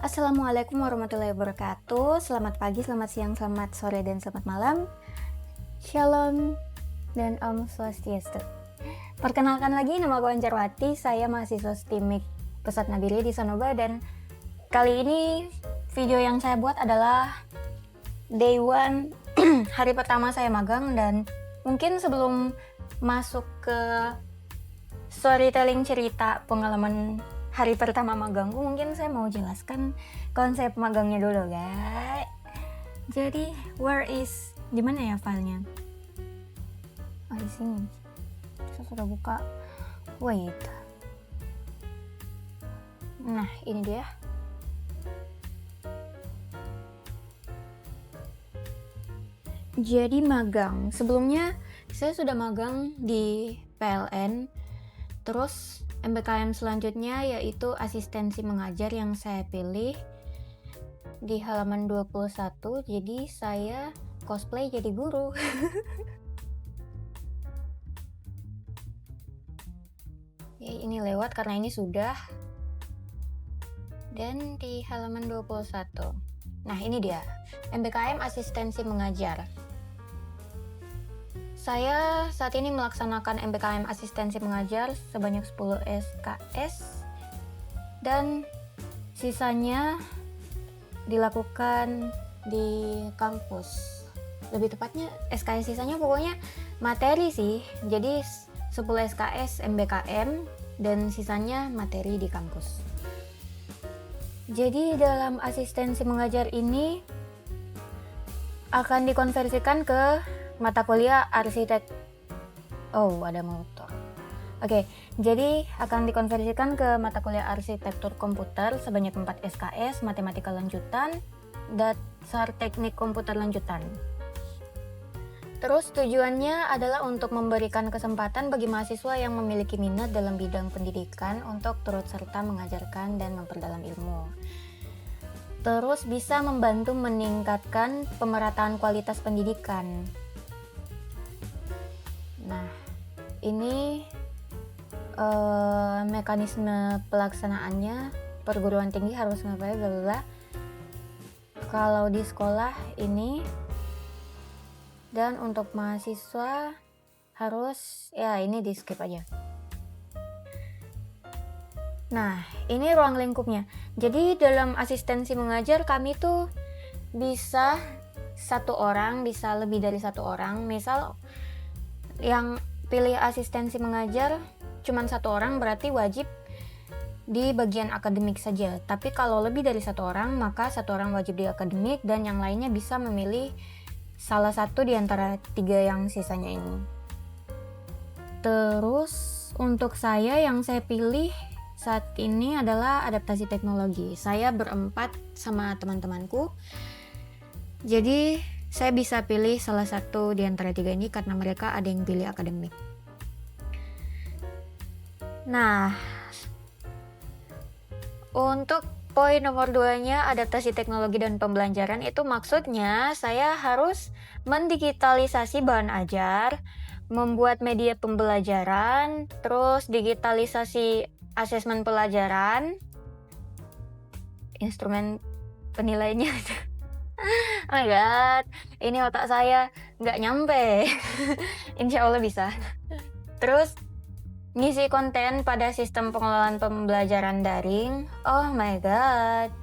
Assalamualaikum warahmatullahi wabarakatuh. Selamat pagi, selamat siang, selamat sore, dan selamat malam. Shalom dan Om Swastiastu. Perkenalkan lagi, nama gue Anjarwati. Saya mahasiswa STIMIK Pusat Nabili di Sanoba, dan kali ini video yang saya buat adalah day one hari pertama saya magang. Dan mungkin sebelum masuk ke storytelling cerita pengalaman hari pertama magangku, mungkin saya mau jelaskan konsep magangnya dulu, guys. Jadi, di mana ya filenya? Oh, di sini. Saya sudah buka. Wait. Nah, ini dia. Jadi magang. Sebelumnya saya sudah magang di PLN. Terus MBKM selanjutnya yaitu asistensi mengajar yang saya pilih di halaman 21. Jadi saya cosplay jadi guru. Ya, ini lewat karena ini sudah. Dan di halaman 21. Nah, ini dia. MBKM asistensi mengajar. Saya saat ini melaksanakan MBKM asistensi mengajar sebanyak 10 SKS, dan sisanya dilakukan di kampus. Lebih tepatnya SKS sisanya pokoknya materi sih. Jadi 10 SKS MBKM dan sisanya materi di kampus. Jadi dalam asistensi mengajar ini akan dikonversikan ke mata kuliah arsitek. Oh, ada motor. Oke, jadi akan dikonversikan ke mata kuliah arsitektur komputer sebanyak 4 SKS, matematika lanjutan, dasar teknik komputer lanjutan. Terus tujuannya adalah untuk memberikan kesempatan bagi mahasiswa yang memiliki minat dalam bidang pendidikan untuk turut serta mengajarkan dan memperdalam ilmu. Terus bisa membantu meningkatkan pemerataan kualitas pendidikan. Nah, ini mekanisme pelaksanaannya. Perguruan tinggi harus ngapain, bla bla. Kalau di sekolah ini, dan untuk mahasiswa harus, ya ini di skip aja. Nah, ini ruang lingkupnya. Jadi dalam asistensi mengajar kami tuh bisa satu orang, bisa lebih dari satu orang. Misal yang pilih asistensi mengajar cuma satu orang, berarti wajib di bagian akademik saja. Tapi kalau lebih dari satu orang, maka satu orang wajib di akademik dan yang lainnya bisa memilih salah satu di antara 3 yang sisanya ini. Terus untuk saya, yang saya pilih saat ini adalah adaptasi teknologi. Saya berempat sama teman-temanku. Jadi saya bisa pilih salah satu di antara 3 ini karena mereka ada yang pilih akademik. Nah, untuk poin nomor 2-nya, adaptasi teknologi dan pembelajaran, itu maksudnya saya harus mendigitalisasi bahan ajar, membuat media pembelajaran, terus digitalisasi asesmen pelajaran, instrumen penilaiannya. Oh my god, ini otak saya nggak nyampe. Insya Allah bisa. Terus ngisi konten pada sistem pengelolaan pembelajaran daring. Oh my god.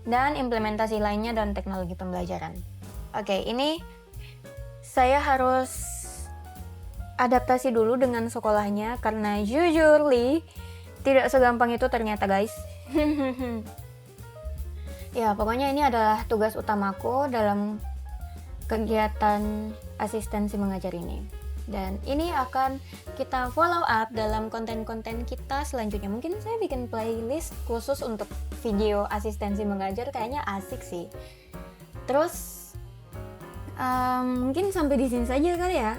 Dan implementasi lainnya dan teknologi pembelajaran. Oke, ini saya harus adaptasi dulu dengan sekolahnya karena jujurly tidak segampang itu ternyata, guys. Ya, pokoknya ini adalah tugas utamaku dalam kegiatan asistensi mengajar ini. Dan ini akan kita follow up dalam konten-konten kita selanjutnya. Mungkin saya bikin playlist khusus untuk video asistensi mengajar, kayaknya asik sih. Terus mungkin sampai di sini saja kali ya.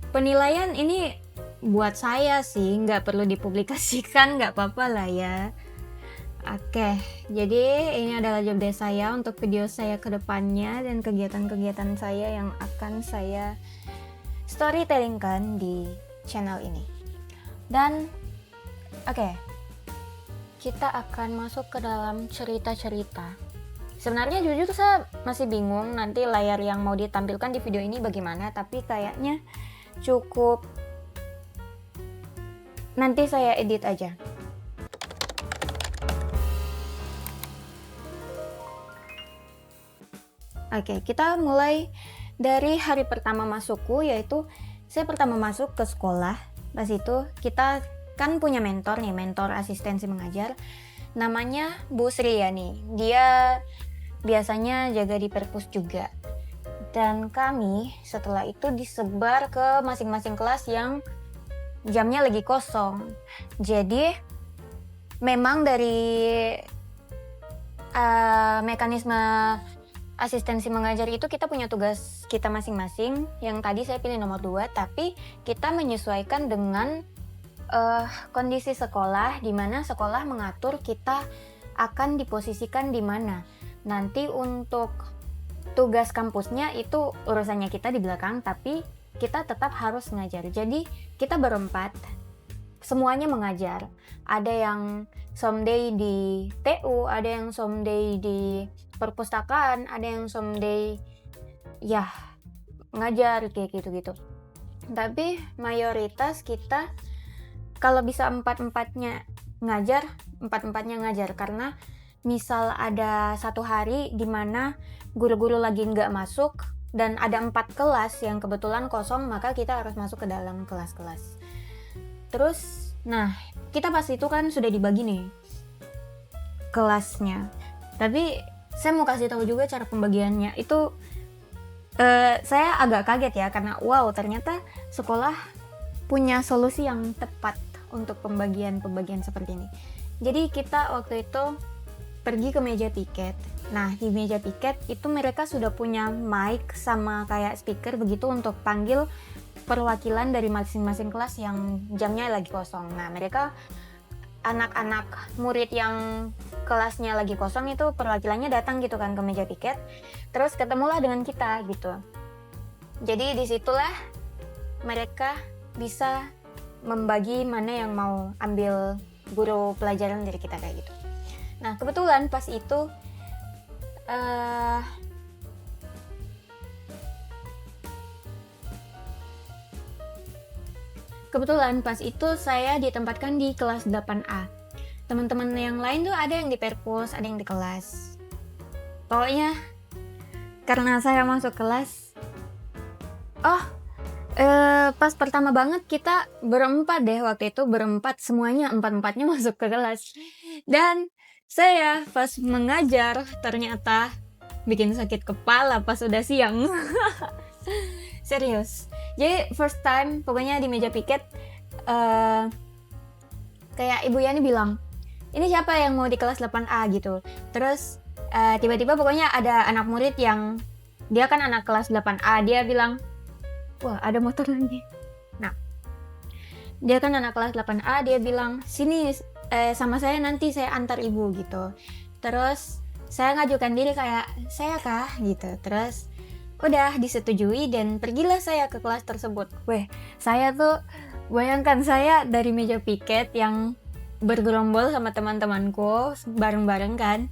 Penilaian ini buat saya sih, nggak perlu dipublikasikan, nggak apa-apa lah ya. Oke, jadi ini adalah job desk saya untuk video saya ke depannya dan kegiatan-kegiatan saya yang akan saya storytellingkan di channel ini. Dan oke, kita akan masuk ke dalam cerita-cerita. Sebenarnya jujur saya masih bingung nanti layar yang mau ditampilkan di video ini bagaimana, tapi kayaknya cukup nanti saya edit aja. Oke, kita mulai dari hari pertama masukku, yaitu saya pertama masuk ke sekolah. Pas itu kita kan punya mentor nih, mentor asistensi mengajar. Namanya Bu Sri ya nih. Dia biasanya jaga di perpus juga. Dan kami setelah itu disebar ke masing-masing kelas yang jamnya lagi kosong. Jadi memang dari mekanisme asistensi mengajar itu kita punya tugas kita masing-masing. Yang tadi saya pilih nomor 2, tapi kita menyesuaikan dengan kondisi sekolah, di mana sekolah mengatur kita akan diposisikan di mana. Nanti untuk tugas kampusnya itu urusannya kita di belakang, tapi kita tetap harus ngajar. Jadi kita berempat, semuanya mengajar. Ada yang someday di TU, ada yang someday di perpustakaan, ada yang someday ya ngajar kayak gitu-gitu. Tapi mayoritas kita kalau bisa empat-empatnya ngajar karena misal ada satu hari di mana guru-guru lagi nggak masuk dan ada 4 kelas yang kebetulan kosong, maka kita harus masuk ke dalam kelas-kelas. Terus, nah kita pas itu kan sudah dibagi nih kelasnya. Tapi saya mau kasih tahu juga cara pembagiannya. Itu saya agak kaget ya, karena wow, ternyata sekolah punya solusi yang tepat untuk pembagian seperti ini. Jadi kita waktu itu pergi ke meja piket. Nah, di meja piket itu mereka sudah punya mic sama kayak speaker begitu untuk panggil perwakilan dari masing-masing kelas yang jamnya lagi kosong. Nah, mereka anak-anak murid yang kelasnya lagi kosong itu perwakilannya datang gitu kan ke meja piket, terus ketemulah dengan kita gitu. Jadi disitulah mereka bisa membagi mana yang mau ambil guru pelajaran dari kita kayak gitu. Nah kebetulan pas itu saya ditempatkan di kelas 8A. Teman-teman yang lain tuh ada yang di perpus, ada yang di kelas. Pokoknya karena saya masuk kelas, pas pertama banget kita berempat deh waktu itu, semuanya empat-empatnya masuk ke kelas. Dan saya pas mengajar ternyata bikin sakit kepala pas udah siang. Serius. Jadi first time pokoknya di meja piket kayak Ibu Yani bilang, ini siapa yang mau di kelas 8A gitu. Terus tiba-tiba pokoknya ada anak murid yang dia kan anak kelas 8A, dia bilang, wah ada motor lagi. Nah dia kan anak kelas 8A, dia bilang, sini sama saya nanti saya antar ibu gitu. Terus saya ngajukan diri kayak, saya kah gitu. Terus udah disetujui dan pergilah saya ke kelas tersebut. Saya tuh bayangkan saya dari meja piket yang bergerombol sama teman-temanku bareng-bareng kan,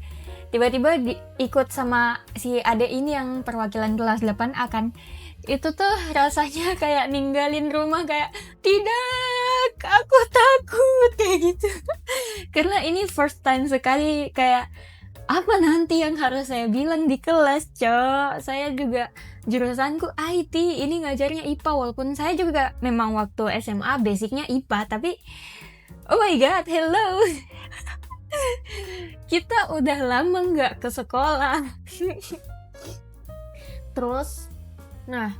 tiba-tiba ikut sama si adek ini yang perwakilan kelas 8A kan. Itu tuh rasanya kayak ninggalin rumah, kayak tidak, aku takut kayak gitu. Karena ini first time sekali, kayak apa nanti yang harus saya bilang di kelas, Cok. Saya juga jurusanku IT, ini ngajarnya IPA, walaupun saya juga memang waktu SMA basicnya IPA, tapi oh my god, hello. Kita udah lama nggak ke sekolah. Terus, nah,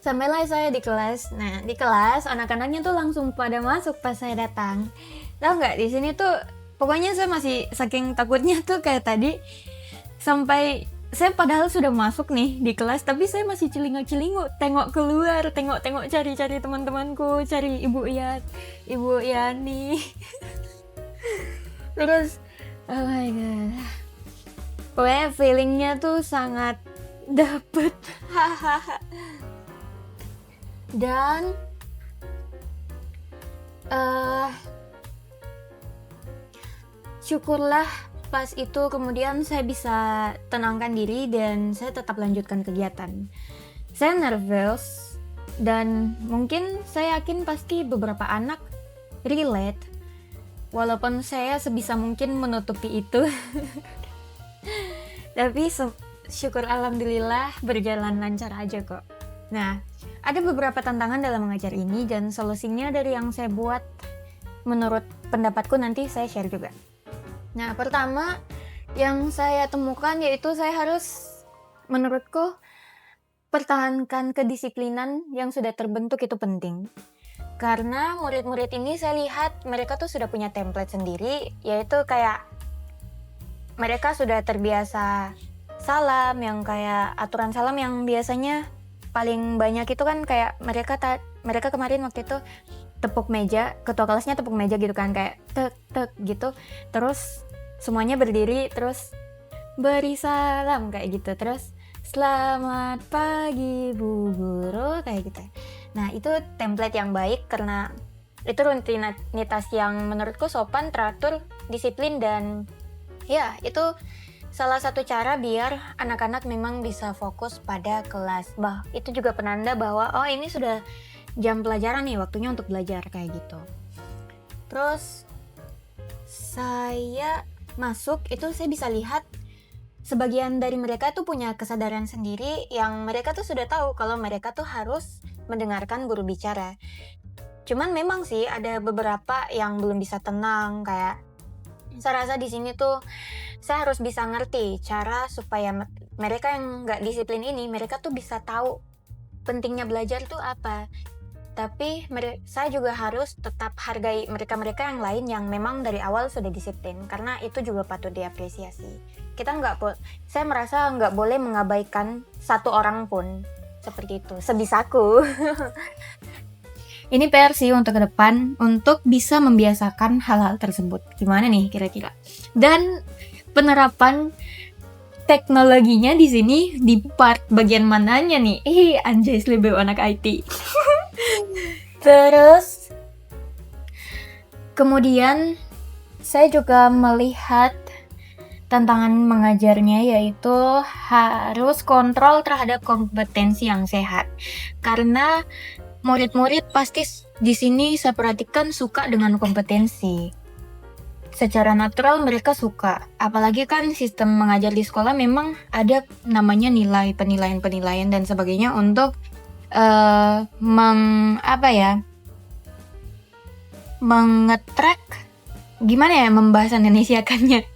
sampailah saya di kelas. Nah, di kelas anak-anaknya tuh langsung pada masuk pas saya datang. Tahu nggak, di sini tuh pokoknya saya masih saking takutnya tuh kayak tadi, sampai saya padahal sudah masuk nih di kelas, tapi saya masih celingak-celinguk, tengok keluar, tengok cari-cari teman-temanku, cari Ibu Yani. Terus, oh my god, pokoknya feelingnya tuh sangat dapet. Dan eh syukurlah pas itu kemudian saya bisa tenangkan diri dan saya tetap lanjutkan kegiatan. Saya nervous dan mungkin saya yakin pasti beberapa anak relate, walaupun saya sebisa mungkin menutupi itu. Tapi syukur alhamdulillah berjalan lancar aja kok. Nah, ada beberapa tantangan dalam mengajar ini dan solusinya dari yang saya buat menurut pendapatku nanti saya share juga. Nah, pertama yang saya temukan yaitu saya harus, menurutku, pertahankan kedisiplinan yang sudah terbentuk itu penting. Karena murid-murid ini saya lihat mereka tuh sudah punya template sendiri, yaitu kayak mereka sudah terbiasa salam, yang kayak aturan salam yang biasanya paling banyak itu kan kayak mereka kemarin waktu itu tepuk meja, ketua kelasnya tepuk meja gitu kan, kayak tek gitu, terus semuanya berdiri, terus beri salam kayak gitu, terus selamat pagi Bu Guru kayak gitu. Nah, itu template yang baik karena itu rutinitas yang menurutku sopan, teratur, disiplin, dan ya itu salah satu cara biar anak-anak memang bisa fokus pada kelas. Itu juga penanda bahwa oh ini sudah jam pelajaran nih, waktunya untuk belajar kayak gitu. Terus saya masuk itu saya bisa lihat sebagian dari mereka tuh punya kesadaran sendiri yang mereka tuh sudah tahu kalau mereka tuh harus mendengarkan guru bicara. Cuman memang sih ada beberapa yang belum bisa tenang, kayak saya rasa di sini tuh saya harus bisa ngerti cara supaya mereka yang nggak disiplin ini, mereka tuh bisa tahu pentingnya belajar tuh apa. Tapi saya juga harus tetap hargai mereka-mereka yang lain yang memang dari awal sudah disiplin, karena itu juga patut diapresiasi. Saya merasa nggak boleh mengabaikan satu orang pun, seperti itu, sebisaku. Ini PR sih untuk ke depan, untuk bisa membiasakan hal-hal tersebut. Gimana nih kira-kira? Dan penerapan teknologinya di sini di part bagian mananya nih? Anjay, selebeu anak IT. Terus kemudian saya juga melihat tantangan mengajarnya, yaitu harus kontrol terhadap kompetensi yang sehat. Karena murid-murid pasti di sini saya perhatikan suka dengan kompetensi. Secara natural mereka suka. Apalagi kan sistem mengajar di sekolah memang ada namanya nilai, penilaian dan sebagainya untuk mengetrack, gimana ya membahasa Indonesiakannya,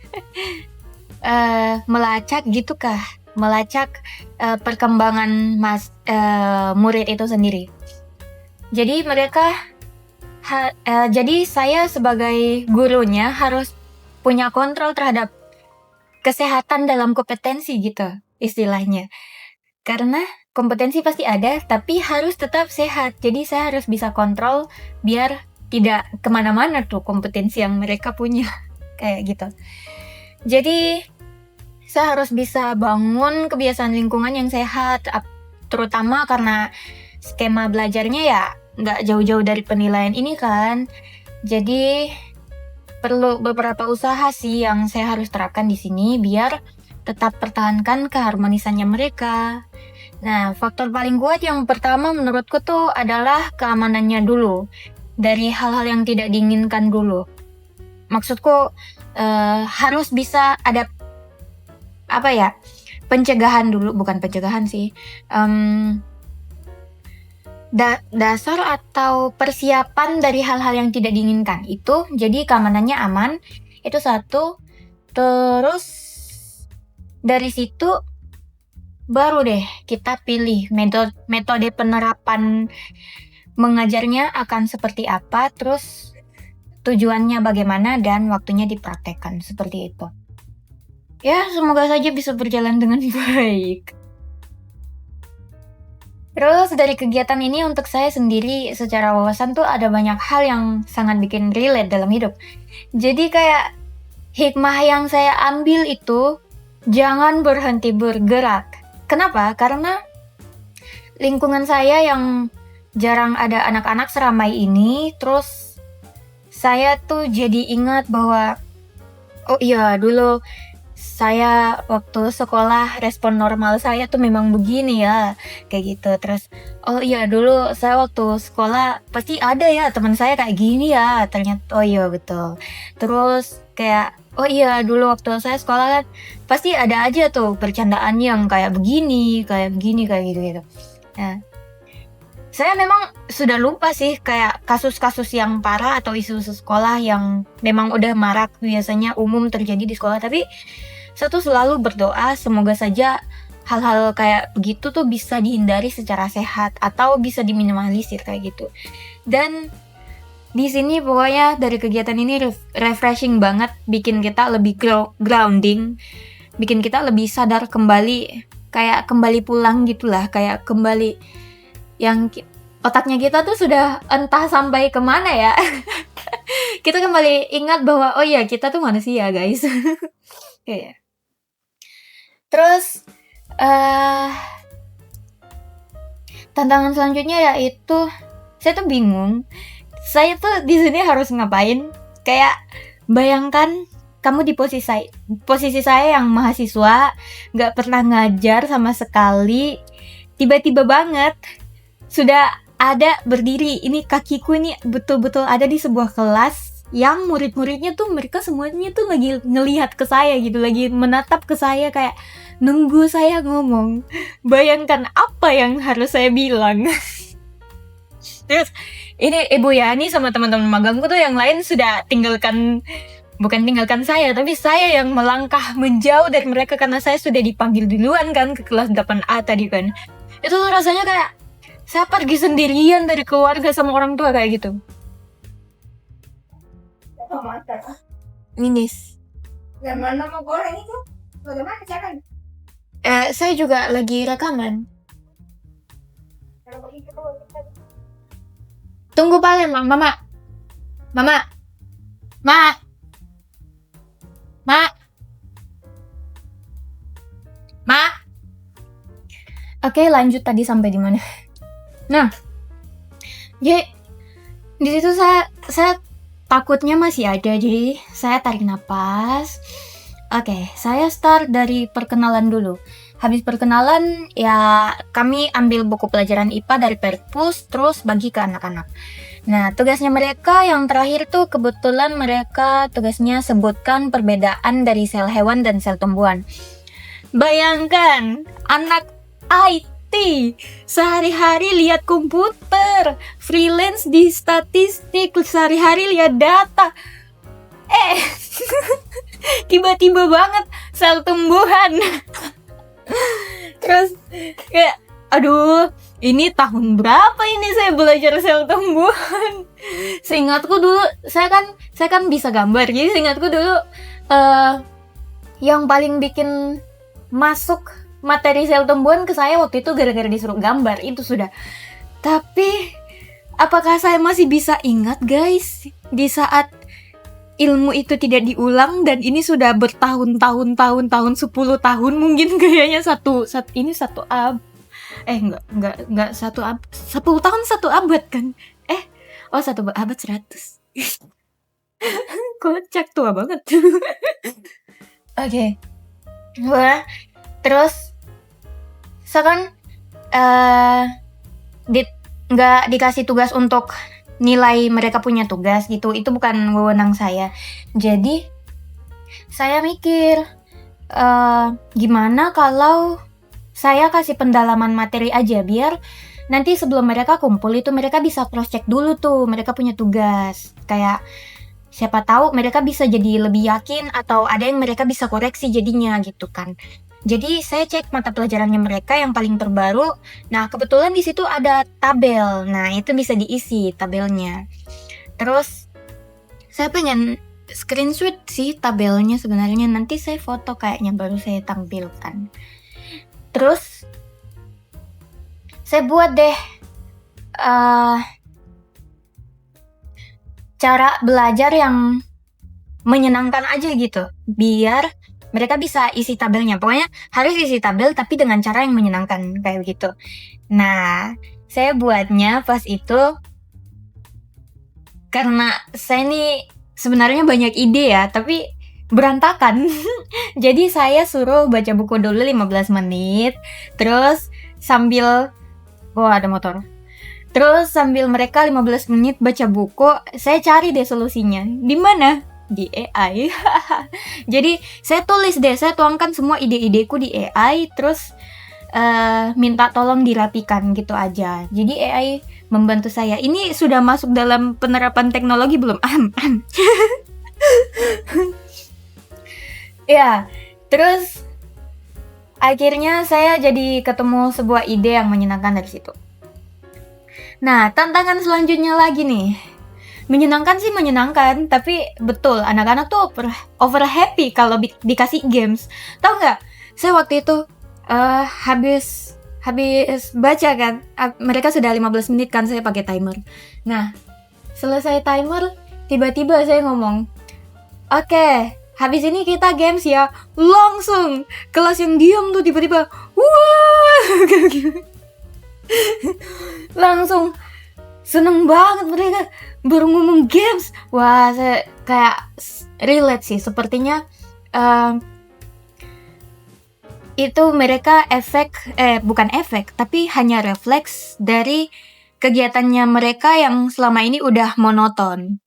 melacak gitu kah, perkembangan murid itu sendiri. Jadi jadi saya sebagai gurunya harus punya kontrol terhadap kesehatan dalam kompetensi gitu istilahnya. Karena kompetensi pasti ada, tapi harus tetap sehat. Jadi saya harus bisa kontrol biar tidak kemana-mana tuh kompetensi yang mereka punya. Kayak gitu. Jadi saya harus bisa bangun kebiasaan lingkungan yang sehat, terutama karena skema belajarnya ya nggak jauh-jauh dari penilaian ini kan. Jadi perlu beberapa usaha sih yang saya harus terapkan di sini biar tetap pertahankan keharmonisannya mereka. Nah, faktor paling kuat yang pertama menurutku tuh adalah keamanannya dulu. Dari hal-hal yang tidak diinginkan dulu. Maksudku harus bisa ada pencegahan dulu, bukan pencegahan sih. Dasar atau persiapan dari hal-hal yang tidak diinginkan itu, jadi keamanannya aman, itu satu. Terus dari situ baru deh kita pilih metode penerapan mengajarnya akan seperti apa, terus tujuannya bagaimana, dan waktunya dipraktekkan seperti itu. Ya, semoga saja bisa berjalan dengan baik. Terus dari kegiatan ini untuk saya sendiri secara wawasan tuh ada banyak hal yang sangat bikin relate dalam hidup. Jadi kayak hikmah yang saya ambil itu jangan berhenti bergerak. Kenapa? Karena lingkungan saya yang jarang ada anak-anak seramai ini, terus saya tuh jadi ingat bahwa oh iya dulu saya waktu sekolah respon normal saya tuh memang begini ya, kayak gitu. Terus, oh iya dulu saya waktu sekolah pasti ada ya teman saya kayak gini ya, ternyata oh iya betul. Terus kayak, oh iya dulu waktu saya sekolah kan pasti ada aja tuh bercandaan yang kayak begini, kayak gitu-gitu. Nah, saya memang sudah lupa sih kayak kasus-kasus yang parah atau isu-isu sekolah yang memang udah marak biasanya umum terjadi di sekolah, tapi saya tuh selalu berdoa semoga saja hal-hal kayak begitu tuh bisa dihindari secara sehat atau bisa diminimalisir kayak gitu. Dan di sini pokoknya dari kegiatan ini refreshing banget, bikin kita lebih grounding, bikin kita lebih sadar kembali, kayak kembali pulang gitulah, kayak kembali yang otaknya kita tuh sudah entah sampai kemana ya. Kita kembali ingat bahwa oh iya kita tuh manusia guys. Kayak terus tantangan selanjutnya yaitu saya tuh bingung, saya tuh di sini harus ngapain. Kayak bayangkan kamu di posisi saya yang mahasiswa, nggak pernah ngajar sama sekali, tiba-tiba banget sudah ada berdiri, ini kakiku ini betul-betul ada di sebuah kelas yang murid-muridnya tuh mereka semuanya tuh lagi ngelihat ke saya gitu, lagi menatap ke saya kayak nunggu saya ngomong. Bayangkan apa yang harus saya bilang. Terus ini Ibu Yani sama teman-teman magangku tuh yang lain sudah bukan tinggalkan saya, tapi saya yang melangkah menjauh dari mereka karena saya sudah dipanggil duluan kan ke kelas 8A tadi kan. Itu tuh rasanya kayak saya pergi sendirian dari keluarga sama orang tua kayak gitu. Minis. Gimana mau goreng itu? Bagaimana caranya? Saya juga lagi rekaman. Kalau begitu Tunggu Palembang, Mama. Ma. Oke, lanjut tadi sampai di mana? Nah, jadi di situ saya takutnya masih ada, jadi saya tarik napas. Oke, saya start dari perkenalan dulu. Habis perkenalan, ya kami ambil buku pelajaran IPA dari perpus, terus bagi ke anak-anak. Nah, tugasnya mereka yang terakhir tuh kebetulan mereka tugasnya sebutkan perbedaan dari sel hewan dan sel tumbuhan. Bayangkan, anak IT sehari-hari lihat komputer, freelance di statistik, sehari-hari lihat data. Tiba-tiba banget sel tumbuhan. Terus kayak aduh, ini tahun berapa ini saya belajar sel tumbuhan? Seingatku dulu saya kan bisa gambar. Jadi seingatku dulu yang paling bikin masuk materi sel tumbuhan ke saya waktu itu gara-gara disuruh gambar, itu sudah. Tapi apakah saya masih bisa ingat guys di saat ilmu itu tidak diulang dan ini sudah bertahun-tahun 10 tahun mungkin kayaknya satu enggak 1 abad, 10 tahun 1 abad kan. 1 abad 100. Kocak, tua banget. Oke. Wah, terus sekarang nggak dikasih tugas untuk nilai mereka punya tugas gitu, itu bukan wewenang saya. Jadi saya mikir gimana kalau saya kasih pendalaman materi aja, biar nanti sebelum mereka kumpul itu mereka bisa cross check dulu tuh mereka punya tugas. Kayak siapa tahu mereka bisa jadi lebih yakin atau ada yang mereka bisa koreksi jadinya gitu kan. Jadi saya cek mata pelajarannya mereka yang paling terbaru. Nah, kebetulan di situ ada tabel. Nah, itu bisa diisi tabelnya. Terus saya pengen screenshot sih tabelnya sebenarnya. Nanti saya foto kayaknya baru saya tampilkan. Terus saya buat deh cara belajar yang menyenangkan aja gitu, biar mereka bisa isi tabelnya. Pokoknya harus isi tabel tapi dengan cara yang menyenangkan kayak gitu. Nah, saya buatnya pas itu karena saya nih sebenarnya banyak ide ya, tapi berantakan. Jadi saya suruh baca buku dulu 15 menit, terus sambil ada motor. Terus sambil mereka 15 menit baca buku, saya cari deh solusinya. Di mana? Di AI. Jadi saya tuangkan semua ide-ideku di AI, terus minta tolong dirapikan gitu aja. Jadi AI membantu saya. Ini sudah masuk dalam penerapan teknologi belum? Ya, terus akhirnya saya jadi ketemu sebuah ide yang menyenangkan dari situ. Nah, tantangan selanjutnya lagi nih. Menyenangkan sih menyenangkan, tapi betul anak-anak tuh over happy kalau dikasih games. Tahu nggak? Saya waktu itu habis baca kan, mereka sudah 15 menit kan, saya pakai timer. Nah, selesai timer, tiba-tiba saya ngomong, "Oke, habis ini kita games ya." Langsung kelas yang diam tuh tiba-tiba, wah, langsung seneng banget mereka baru ngomong games. Wah, saya kayak relate sih, sepertinya itu mereka bukan efek, tapi hanya refleks dari kegiatannya mereka yang selama ini udah monoton.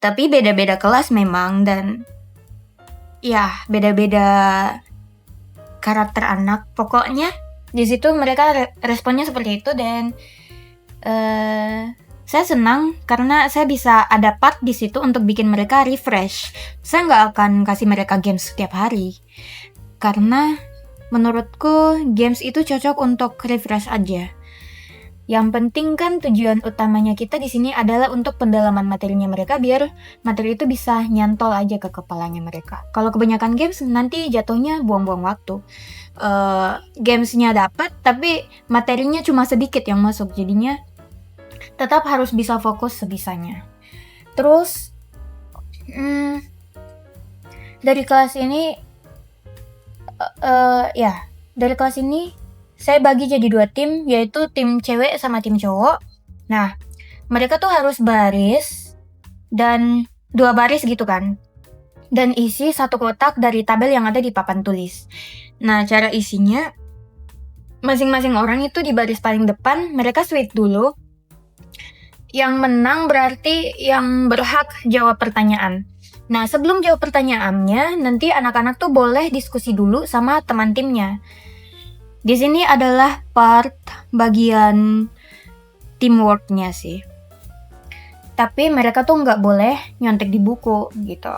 Tapi beda-beda kelas memang, dan ya beda-beda karakter anak. Pokoknya di situ mereka responnya seperti itu, dan saya senang karena saya bisa ada part di situ untuk bikin mereka refresh. Saya nggak akan kasih mereka games setiap hari, karena menurutku games itu cocok untuk refresh aja. Yang penting kan tujuan utamanya kita di sini adalah untuk pendalaman materinya mereka, biar materi itu bisa nyantol aja ke kepalanya mereka. Kalau kebanyakan games nanti jatuhnya buang-buang waktu. Gamesnya dapat tapi materinya cuma sedikit yang masuk, jadinya tetap harus bisa fokus sebisanya. Terus dari kelas ini dari kelas ini saya bagi jadi 2 tim, yaitu tim cewek sama tim cowok. Nah, mereka tuh harus baris dan 2 baris gitu kan, dan isi 1 kotak dari tabel yang ada di papan tulis. Nah, cara isinya, masing-masing orang itu di baris paling depan, mereka sweet dulu. Yang menang berarti yang berhak jawab pertanyaan. Nah, sebelum jawab pertanyaannya, nanti anak-anak tuh boleh diskusi dulu sama teman timnya. Di sini adalah part bagian teamwork-nya sih. Tapi mereka tuh nggak boleh nyontek di buku gitu.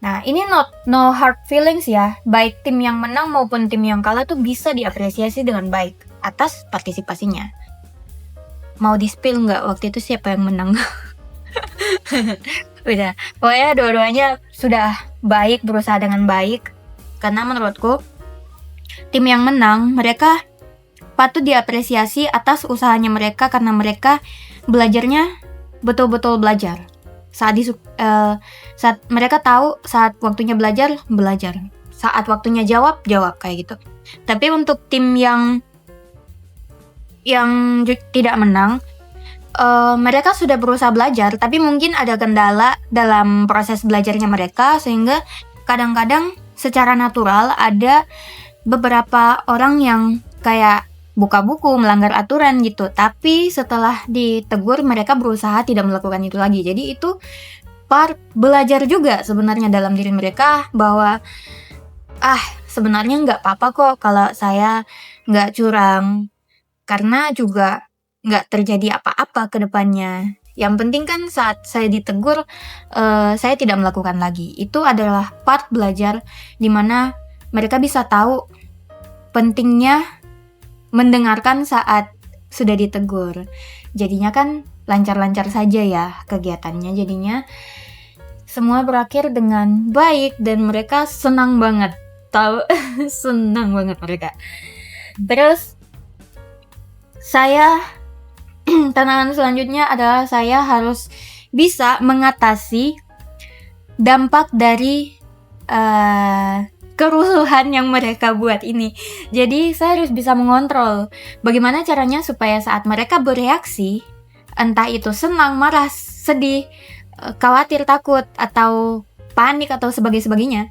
Nah, ini no hard feelings ya. Baik tim yang menang maupun tim yang kalah tuh bisa diapresiasi dengan baik atas partisipasinya. Mau di-spill nggak waktu itu siapa yang menang? Udah, pokoknya dua-duanya sudah baik, berusaha dengan baik. Karena menurutku tim yang menang, mereka patut diapresiasi atas usahanya mereka, karena mereka belajarnya betul-betul belajar. Saat mereka tahu saat waktunya belajar, saat waktunya jawab kayak gitu. Tapi untuk tim yang tidak menang, mereka sudah berusaha belajar, tapi mungkin ada kendala dalam proses belajarnya mereka, sehingga kadang-kadang secara natural ada beberapa orang yang kayak buka buku, melanggar aturan gitu. Tapi setelah ditegur, mereka berusaha tidak melakukan itu lagi. Jadi itu part belajar juga sebenarnya dalam diri mereka, bahwa sebenarnya nggak apa-apa kok kalau saya nggak curang, karena juga nggak terjadi apa-apa ke depannya. Yang penting kan saat saya ditegur, saya tidak melakukan lagi. Itu adalah part belajar dimana mereka bisa tahu pentingnya mendengarkan saat sudah ditegur. Jadinya kan lancar-lancar saja ya kegiatannya. Jadinya semua berakhir dengan baik dan mereka senang banget. Tahu, senang banget mereka. Terus tantangan selanjutnya adalah saya harus bisa mengatasi dampak dari kerusuhan yang mereka buat ini. Jadi saya harus bisa mengontrol bagaimana caranya supaya saat mereka bereaksi, entah itu senang, marah, sedih, khawatir, takut, atau panik atau sebagainya,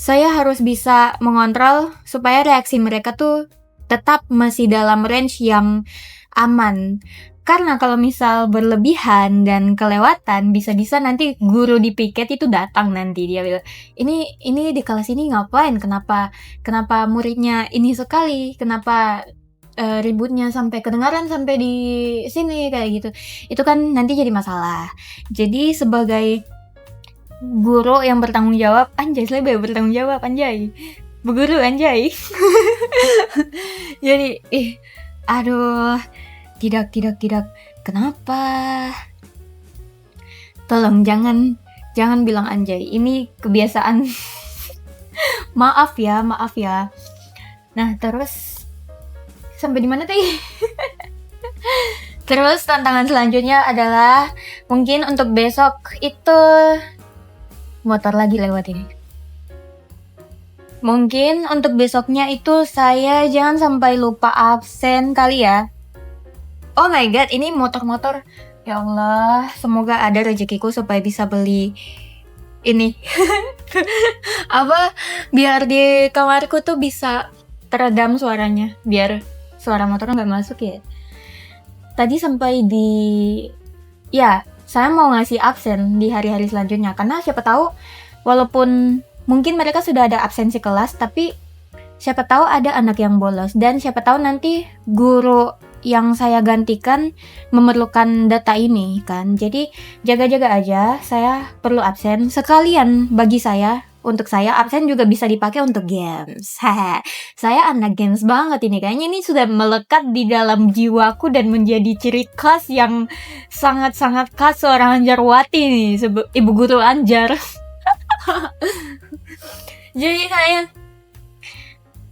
saya harus bisa mengontrol supaya reaksi mereka tuh tetap masih dalam range yang aman. Karena kalau misal berlebihan dan kelewatan, bisa-bisa nanti guru di piket itu datang nanti, dia bilang, ini di kelas ini ngapain? Kenapa muridnya ini sekali? Kenapa ributnya sampai kedengaran sampai di sini kayak gitu? Itu kan nanti jadi masalah. Jadi sebagai guru yang bertanggung jawab, bertanggung jawab, anjay. Bu guru, anjay. Jadi, aduh, tidak. Kenapa? Tolong jangan bilang anjay. Ini kebiasaan. Maaf ya. Nah, terus sampai di mana tadi? Terus tantangan selanjutnya adalah mungkin untuk besok itu motor lagi lewat ini. Mungkin untuk besoknya itu saya jangan sampai lupa absen kali ya. Oh my god, ini motor-motor. Ya Allah, semoga ada rezekiku supaya bisa beli ini. Biar di kamarku tuh bisa teredam suaranya. Biar suara motor nggak masuk ya. Tadi sampai saya mau ngasih absen di hari-hari selanjutnya. Karena siapa tahu, walaupun mungkin mereka sudah ada absensi kelas, tapi siapa tahu ada anak yang bolos. Dan siapa tahu nanti guru yang saya gantikan memerlukan data ini kan. Jadi jaga-jaga aja, saya perlu absen. Sekalian bagi saya, untuk saya absen juga bisa dipakai untuk games. Saya anak games banget ini. Kayaknya ini sudah melekat di dalam jiwaku dan menjadi ciri khas yang sangat-sangat khas seorang Anjarwati nih, ibu guru Anjar. Jadi kayak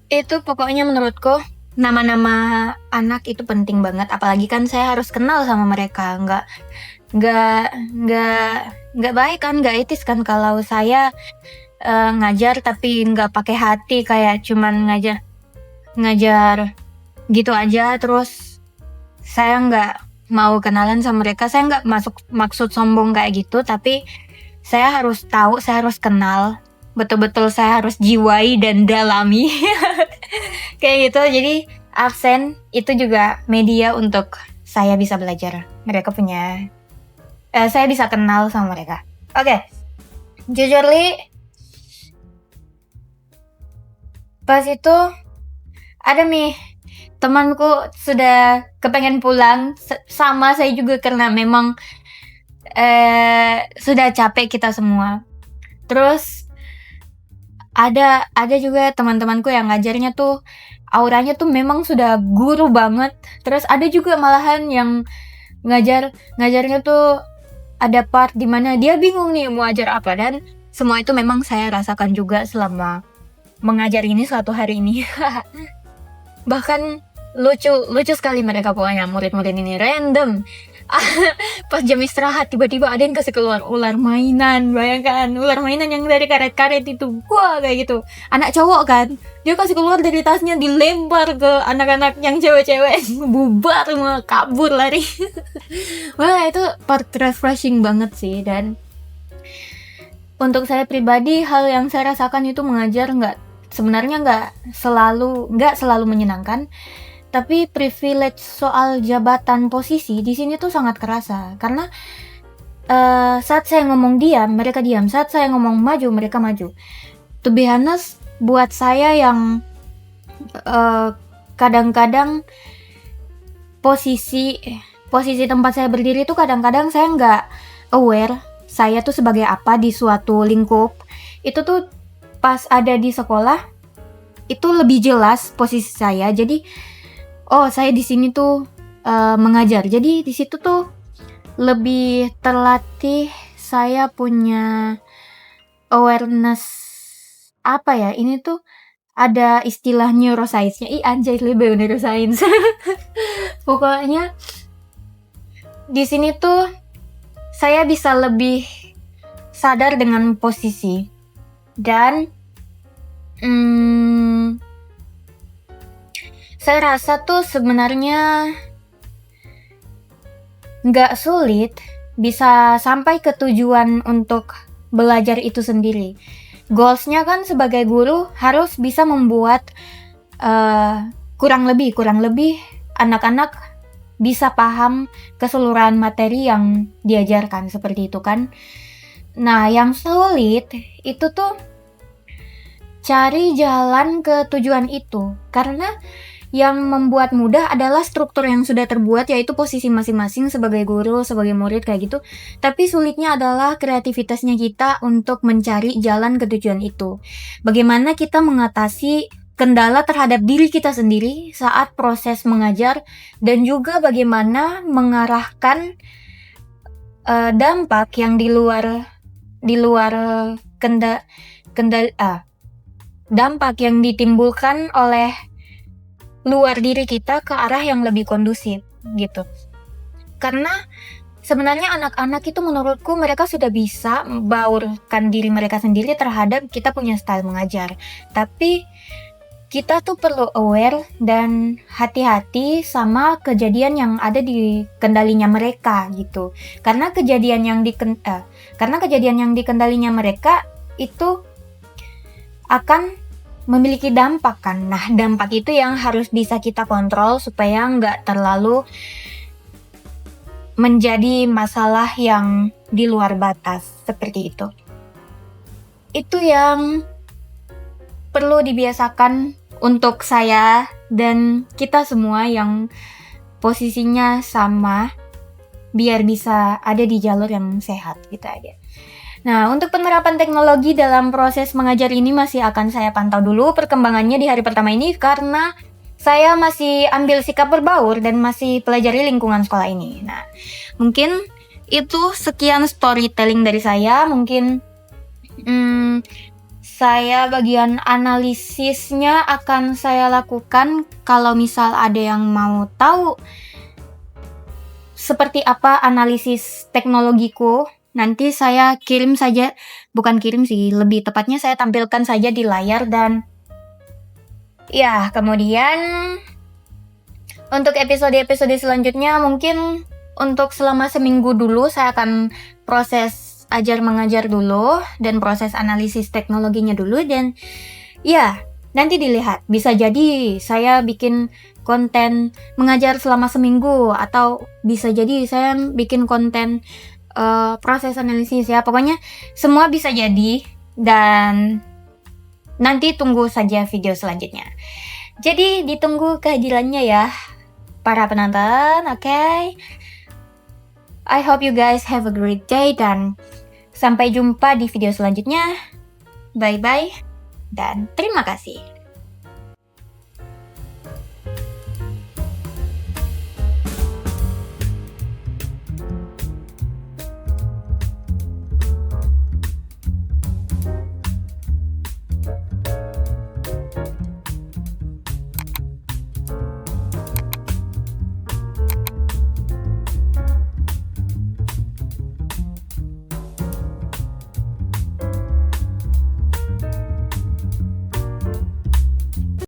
itu pokoknya menurutku nama-nama anak itu penting banget, apalagi kan saya harus kenal sama mereka. Nggak baik kan, nggak etis kan kalau saya ngajar tapi nggak pakai hati, kayak cuman ngajar gitu aja, terus saya nggak mau kenalan sama mereka. Saya nggak maksud sombong kayak gitu, tapi saya harus tahu, saya harus kenal betul-betul, saya harus jiwai dan dalami. Kayak gitu. Jadi absen itu juga media untuk saya bisa belajar. Mereka punya saya bisa kenal sama mereka. Oke. Jujur Li, pas itu ada nih temanku sudah kepengen pulang sama saya juga, karena memang sudah capek kita semua. Terus ada juga teman-temanku yang ngajarnya tuh auranya tuh memang sudah guru banget. Terus ada juga malahan yang ngajarnya tuh ada part dimana dia bingung nih mau ajar apa, dan semua itu memang saya rasakan juga selama mengajar ini suatu hari ini. Bahkan lucu sekali mereka, pokoknya murid-murid ini random. Pas jam istirahat tiba-tiba ada yang kasih keluar ular mainan. Bayangkan, ular mainan yang dari karet-karet itu. Wah, kayak gitu. Anak cowok kan, dia kasih keluar dari tasnya, dilempar ke anak-anak yang cewek-cewek. Bubar, kabur, lari. Wah, itu part refreshing banget sih. Dan untuk saya pribadi, hal yang saya rasakan itu mengajar sebenarnya nggak selalu menyenangkan. Tapi privilege soal jabatan posisi di sini tuh sangat kerasa, karena saat saya ngomong diam, mereka diam. Saat saya ngomong maju, mereka maju. To be honest, buat saya yang kadang-kadang posisi tempat saya berdiri tuh kadang-kadang saya nggak aware saya tuh sebagai apa di suatu lingkup. Itu tuh pas ada di sekolah itu lebih jelas posisi saya. Jadi saya di sini tuh mengajar. Jadi di situ tuh lebih terlatih, saya punya awareness ini tuh ada istilah neuroscience-nya. Anjay, lebih neuroscience. Pokoknya di sini tuh saya bisa lebih sadar dengan posisi, dan saya rasa tuh sebenarnya nggak sulit bisa sampai ke tujuan untuk belajar itu sendiri. Goals-nya kan sebagai guru harus bisa membuat kurang lebih anak-anak bisa paham keseluruhan materi yang diajarkan, seperti itu kan. Nah, yang sulit itu tuh cari jalan ke tujuan itu, karena yang membuat mudah adalah struktur yang sudah terbuat, yaitu posisi masing-masing sebagai guru, sebagai murid kayak gitu. Tapi sulitnya adalah kreativitasnya kita untuk mencari jalan ke tujuan itu. Bagaimana kita mengatasi kendala terhadap diri kita sendiri saat proses mengajar, dan juga bagaimana mengarahkan dampak yang di luar dampak yang ditimbulkan oleh luar diri kita ke arah yang lebih kondusif gitu. Karena sebenarnya anak-anak itu menurutku mereka sudah bisa membaurkan diri mereka sendiri terhadap kita punya style mengajar. Tapi kita tuh perlu aware dan hati-hati sama kejadian yang ada di kendalinya mereka gitu. Karena kejadian yang di kendalinya mereka itu akan memiliki dampak kan. Nah, dampak itu yang harus bisa kita kontrol supaya nggak terlalu menjadi masalah yang di luar batas, seperti itu. Itu yang perlu dibiasakan untuk saya dan kita semua yang posisinya sama, biar bisa ada di jalur yang sehat gitu aja. Nah, untuk penerapan teknologi dalam proses mengajar ini masih akan saya pantau dulu perkembangannya di hari pertama ini, karena saya masih ambil sikap berbaur dan masih pelajari lingkungan sekolah ini. Nah, mungkin itu sekian storytelling dari saya. Mungkin saya bagian analisisnya akan saya lakukan. Kalau misal ada yang mau tahu seperti apa analisis teknologiku, nanti saya kirim saja, bukan kirim sih, lebih tepatnya saya tampilkan saja di layar. Dan ya, kemudian untuk episode-episode selanjutnya mungkin untuk selama seminggu dulu saya akan proses ajar mengajar dulu dan proses analisis teknologinya dulu. Dan ya, nanti dilihat, bisa jadi saya bikin konten mengajar selama seminggu, atau bisa jadi saya bikin konten proses analisis ya. Pokoknya semua bisa jadi, dan nanti tunggu saja video selanjutnya. Jadi ditunggu kehadirannya ya para penonton, oke? I hope you guys have a great day, dan sampai jumpa di video selanjutnya. Bye-bye dan terima kasih.